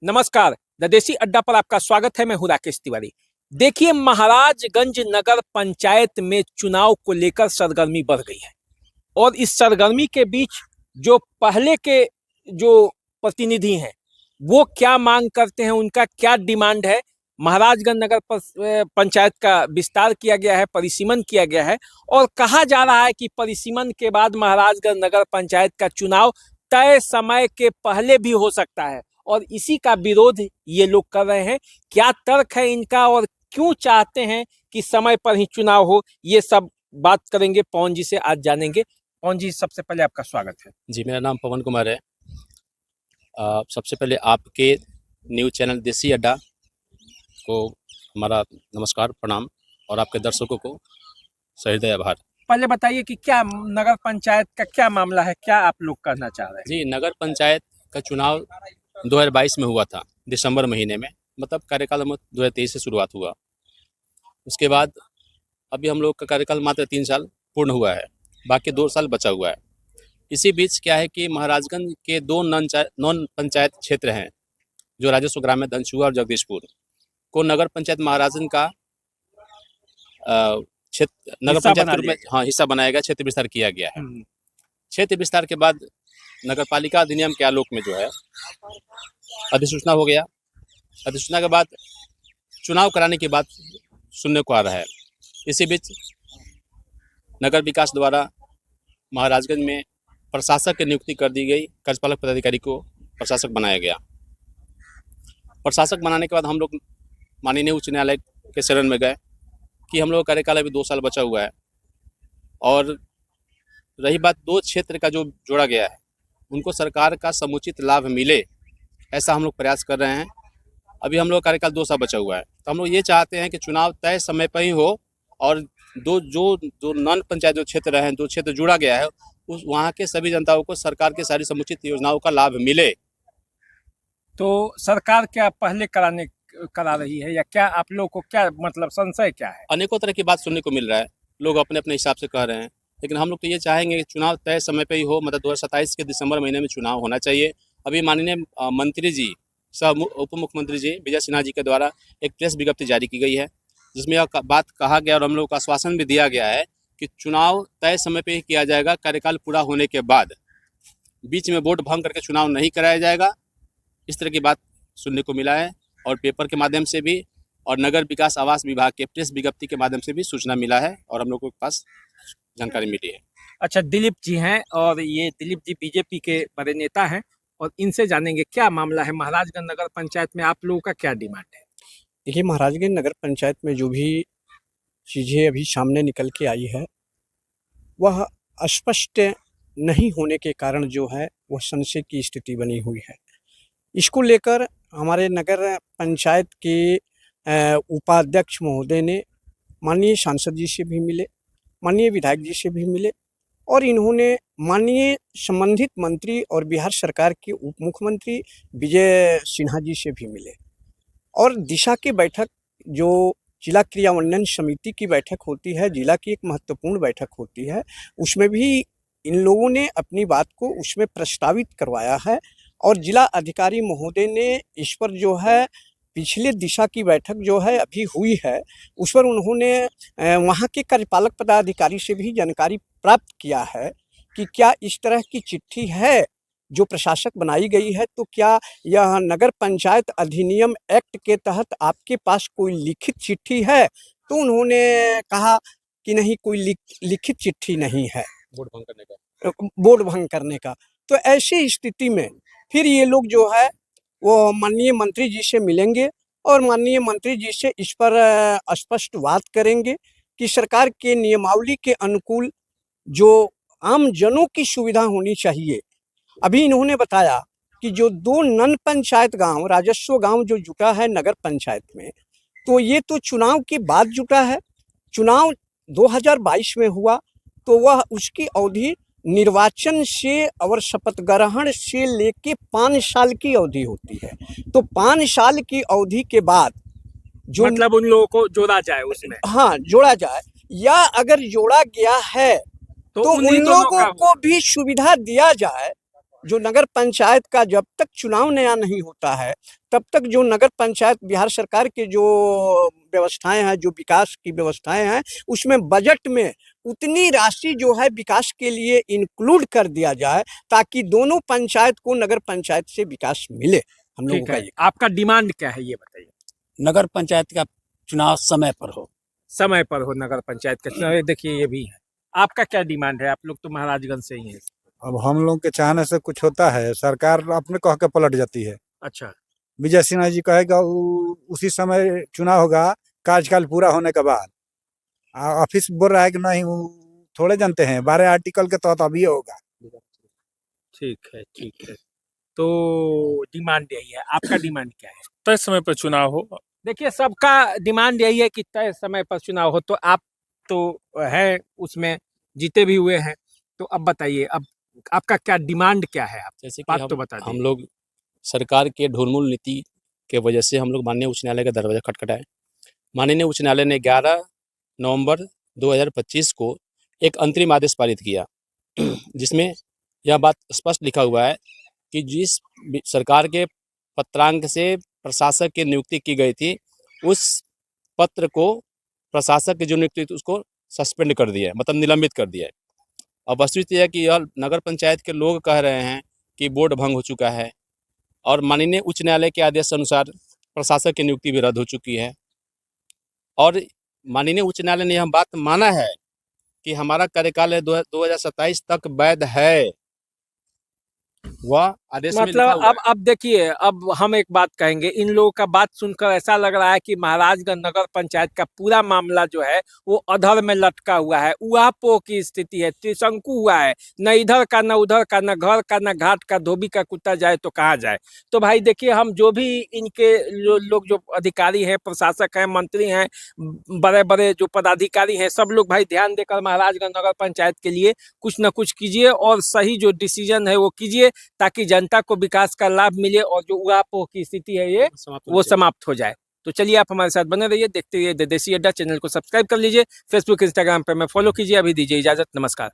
नमस्कार, द देसी अड्डा पर आपका स्वागत है। मैं हूं राकेश तिवारी। देखिए, महाराजगंज नगर पंचायत में चुनाव को लेकर सरगर्मी बढ़ गई है और इस सरगर्मी के बीच जो पहले के जो प्रतिनिधि हैं वो क्या मांग करते हैं, उनका क्या डिमांड है। महाराजगंज नगर पंचायत का विस्तार किया गया है, परिसीमन किया गया है और कहा जा रहा है कि परिसीमन के बाद महाराजगंज नगर पंचायत का चुनाव तय समय के पहले भी हो सकता है और इसी का विरोध ये लोग कर रहे हैं। क्या तर्क है इनका और क्यों चाहते हैं कि समय पर ही चुनाव हो, ये सब बात करेंगे पवन जी से, आज जानेंगे। पवन जी, सबसे पहले आपका स्वागत है। जी, मेरा नाम पवन कुमार है। सबसे पहले आपके न्यूज़ चैनल देसी अड्डा को हमारा नमस्कार, प्रणाम और आपके दर्शकों को सहृदय आभार। पहले बताइए कि क्या नगर पंचायत का क्या मामला है, क्या आप लोग करना चाह रहे हैं? जी, नगर पंचायत का चुनाव 2022 में हुआ था, दिसंबर महीने में। मतलब कार्यकाल हम 2023 से शुरुआत हुआ। उसके बाद अभी हम लोग का कार्यकाल मात्र 3 साल पूर्ण हुआ है, बाकी 2 साल बचा हुआ है। इसी बीच क्या है कि महाराजगंज के 2 नॉन पंचायत क्षेत्र हैं, जो राजस्व ग्राम है, धनसुआ और जगदीशपुर को नगर पंचायत महाराजगंज का क्षेत्र नगर पंचायत के रूप में हिस्सा बनाया गया, क्षेत्र विस्तार किया गया है। क्षेत्र विस्तार के बाद नगर पालिका अधिनियम के आलोक में जो है अधिसूचना हो गया। अधिसूचना के बाद चुनाव कराने की बात सुनने को आ रहा है। इसी बीच नगर विकास द्वारा महाराजगंज में प्रशासक की नियुक्ति कर दी गई। कार्यपालक पदाधिकारी को प्रशासक बनाया गया। प्रशासक बनाने के बाद हम लोग माननीय उच्च न्यायालय के शरण में गए कि हम लोग का कार्यकाल अभी 2 साल बचा हुआ है और रही बात 2 क्षेत्र का जो जोड़ा गया है, उनको सरकार का समुचित लाभ मिले, ऐसा हम लोग प्रयास कर रहे हैं। अभी हम लोग कार्यकाल 2 साल बचा हुआ है, तो हम लोग ये चाहते हैं कि चुनाव तय समय पर ही हो और जो नॉन पंचायत जो क्षेत्र हैं, जो क्षेत्र जुड़ा गया है, उस वहाँ के सभी जनताओं को सरकार की सारी समुचित योजनाओं का लाभ मिले। तो सरकार क्या पहले करा रही है या क्या आप लोग को क्या मतलब संशय क्या है? अनेकों तरह की बात सुनने को मिल रहा है, लोग अपने अपने हिसाब से कह रहे हैं, लेकिन हम लोग तो ये चाहेंगे कि चुनाव तय समय पे ही हो। मतलब 2027 के दिसंबर महीने में चुनाव होना चाहिए। अभी माननीय मंत्री जी सह उप मुख्यमंत्री जी विजय सिन्हा जी के द्वारा एक प्रेस विज्ञप्ति जारी की गई है, जिसमें यह बात कहा गया और हम लोग को आश्वासन भी दिया गया है कि चुनाव तय समय पे ही किया जाएगा। कार्यकाल पूरा होने के बाद बीच में वोट भंग करके चुनाव नहीं कराया जाएगा। इस तरह की बात सुनने को मिला है और पेपर के माध्यम से भी और नगर विकास आवास विभाग के प्रेस विज्ञप्ति के माध्यम से भी सूचना मिला है और हम लोगों के पास जानकारी मिली है। अच्छा, दिलीप जी हैं और ये दिलीप जी बीजेपी के बड़े नेता हैं और इनसे जानेंगे क्या मामला है। महाराजगंज नगर पंचायत में आप लोगों का क्या डिमांड है? देखिए, महाराजगंज नगर पंचायत में जो भी चीज़ें अभी सामने निकल के आई है, वह स्पष्ट नहीं होने के कारण जो है वह संशय की स्थिति बनी हुई है। इसको लेकर हमारे नगर पंचायत के उपाध्यक्ष महोदय ने माननीय सांसद जी से भी मिले, माननीय विधायक जी से भी मिले और इन्होंने माननीय संबंधित मंत्री और बिहार सरकार के उप मुख्यमंत्री विजय सिन्हा जी से भी मिले और दिशा की बैठक, जो जिला क्रियान्वयन समिति की बैठक होती है, जिला की एक महत्वपूर्ण बैठक होती है, उसमें भी इन लोगों ने अपनी बात को उसमें प्रस्तावित करवाया है और जिला अधिकारी महोदय ने इस पर जो है पिछले दिशा की बैठक जो है अभी हुई है, उस पर उन्होंने वहाँ के कार्यपालक पदाधिकारी से भी जानकारी प्राप्त किया है कि क्या इस तरह की चिट्ठी है जो प्रशासक बनाई गई है, तो क्या यह नगर पंचायत अधिनियम एक्ट के तहत आपके पास कोई लिखित चिट्ठी है? तो उन्होंने कहा कि नहीं, कोई लिखित चिट्ठी नहीं है वोट भंग करने का। तो ऐसी स्थिति में फिर ये लोग जो है वो माननीय मंत्री जी से मिलेंगे और माननीय मंत्री जी से इस पर स्पष्ट बात करेंगे कि सरकार के नियमावली के अनुकूल जो आम जनों की सुविधा होनी चाहिए। अभी इन्होंने बताया कि जो 2 नन पंचायत गांव, राजस्व गांव जो जुटा है नगर पंचायत में, तो ये तो चुनाव के बाद जुटा है। चुनाव 2022 में हुआ तो वह उसकी अवधि निर्वाचन से और शपथ ग्रहण से लेके 5 साल की अवधि होती है। तो 5 साल की अवधि के बाद जो मतलब उन लोगों को जोड़ा जाए उसमें, हाँ, जोड़ा जाए, या अगर जोड़ा गया है तो उन लोगों को भी सुविधा दिया जाए जो नगर पंचायत का जब तक चुनाव नया नहीं होता है तब तक जो नगर पंचायत बिहार सरकार के जो व्यवस्थाएं हैं, जो विकास की व्यवस्थाएं हैं, उसमें बजट में उतनी राशि जो है विकास के लिए इंक्लूड कर दिया जाए ताकि दोनों पंचायत को नगर पंचायत से विकास मिले। हम लोगों ठीक का है, ये आपका डिमांड क्या है ये बताइए। नगर पंचायत का चुनाव समय पर हो। समय पर हो नगर पंचायत का चुनाव, ये देखिए ये भी है। आपका क्या डिमांड है? आप लोग तो महाराजगंज से ही हैं। अब हम लोग के चाहने से कुछ होता है? सरकार अपने कह के पलट जाती है। अच्छा, विजय सिन्हा जी कहेगा उसी समय चुनाव होगा कार्यकाल पूरा होने के बाद। ऑफिस बोल रहा है कि नहीं, वो थोड़े जानते हैं 12 आर्टिकल के तहत अभी होगा। ठीक है, ठीक है। तो डिमांड यही है, आपका डिमांड क्या है? तय समय पर चुनाव हो। देखिए सबका डिमांड यही है कि तय समय पर चुनाव हो, तो आप तो है उसमें जीते भी हुए हैं, तो अब बताइए अब आपका क्या डिमांड क्या है? आप जैसे कि बात तो बता दीजिए। हम लोग सरकार के ढुलमुल नीति के वजह से हम लोग माननीय उच्च न्यायालय का दरवाजा खटखटाए। माननीय उच्च न्यायालय ने 11 नवंबर 2025 को एक अंतरिम आदेश पारित किया जिसमें यह बात स्पष्ट लिखा हुआ है कि जिस सरकार के पत्रांक से प्रशासक की नियुक्ति की गई थी, उस पत्र को प्रशासक की जो नियुक्ति थी उसको सस्पेंड कर दिया है, मतलब निलंबित कर दिया है। अब वस्तुस्थिति है कि यह नगर पंचायत के लोग कह रहे हैं कि बोर्ड भंग हो चुका है और माननीय उच्च न्यायालय के आदेश अनुसार प्रशासक की नियुक्ति भी रद्द हो चुकी है और माननीय उच्च न्यायालय ने यह बात माना है कि हमारा कार्यकाल 2027 तक वैध है। वह आदेश में लिखा मतलब हुआ है। अब देखिए, अब हम एक बात कहेंगे, इन लोगों का बात सुनकर ऐसा लग रहा है कि महाराजगंज नगर पंचायत का पूरा मामला जो है वो अधर में लटका हुआ है, उहापोह की स्थिति है, त्रिशंकु हुआ है, न इधर का न उधर का, न घर का न घाट का, धोबी का कुत्ता जाए तो कहाँ जाए। तो भाई देखिए, हम जो भी इनके लोग जो अधिकारी हैं, प्रशासक हैं, मंत्री हैं, बड़े बड़े जो पदाधिकारी हैं, सब लोग भाई ध्यान देकर महाराजगंज नगर पंचायत के लिए कुछ न कुछ कीजिए और सही जो डिसीजन है वो कीजिए ताकि जनता को विकास का लाभ मिले और जो उहापोह की स्थिति है ये वो समाप्त हो जाए। तो चलिए आप हमारे साथ बने रहिए, देखते रहिए देसी अड्डा। चैनल को सब्सक्राइब कर लीजिए, फेसबुक इंस्टाग्राम पे मैं फॉलो कीजिए। अभी दीजिए इजाजत, नमस्कार।